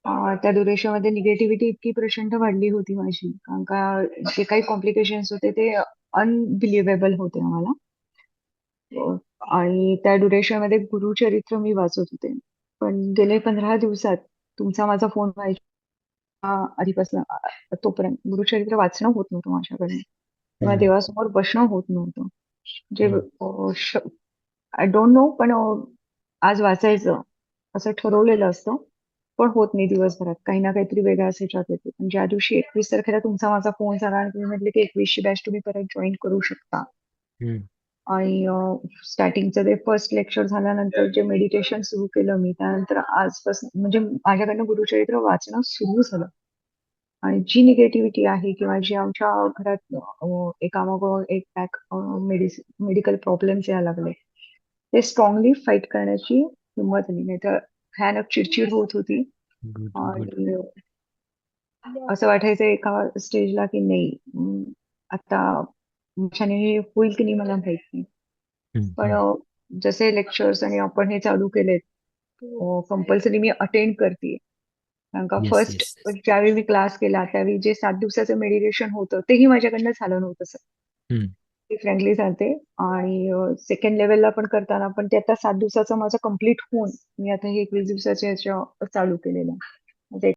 त्या ड्युरेशनमध्ये निगेटिव्हिटी इतकी प्रचंड वाढली होती माझी. कारण का जे काही कॉम्प्लिकेशन्स होते ते अनबिलिव्हेबल होते आम्हाला. आणि त्या ड्युरेशनमध्ये गुरुचरित्र मी वाचत होते. पण गेले 15 दिवसात तुमचा माझा फोन व्हायच्या आधीपासून तोपर्यंत गुरुचरित्र वाचणं होत नव्हतं माझ्याकडे किंवा हम्म. देवासमोर बसणं होत नव्हतं. जे हम्म. आय डोंट नो, पण आज वाचायचं असं ठरवलेलं असतं. पण होत नाही दिवसभरात. काही ना काहीतरी वेगळाच ह्याच्यात येते. पण ज्या दिवशी 21 तारखेला तुमचा माझा फोन झाला आणि तुम्ही म्हटले की 21ची बॅच तुम्ही परत जॉईन करू शकता. हम्म. आणि स्टार्टिंगचं ते फर्स्ट लेक्चर झाल्यानंतर जे मेडिटेशन सुरू केलं मी, त्यानंतर आजपासून म्हणजे माझ्याकडनं गुरुचरित्र वाचणं सुरू झालं. आणि जी निगेटिव्हिटी आहे किंवा जी आमच्या घरात एकामागोमाग एक पॅक मेडिकल प्रॉब्लेम्स यायला लागले, ते स्ट्रॉंगली फाईट करण्याची हिंमत आली. नाही तर भयानक चिडचिड होत होती. Good good. आणि असं वाटायचं एका स्टेजला की नाही, आता माझ्याने हे होईल की नाही मला माहित नाही. हम्म. पण हम्म. जसे लेक्चर्स आणि आपण हे चालू केलेत, कंपल्सरी मी अटेंड करते. कारण का येस फर्स्ट येस. ज्यावेळी मी क्लास केला त्यावेळी जे 7 दिवसाचं मेडिटेशन होतं तेही माझ्याकडनं झालं नव्हतं सर. हम्म. ते फ्रँकली सांगते. आणि सेकंड लेवलला पण करताना पण ते आता 7 दिवसाचं माझं कम्प्लीट होऊन मी आता हे 21 दिवसाच्या ह्याच्या चालू केलेलं आहे.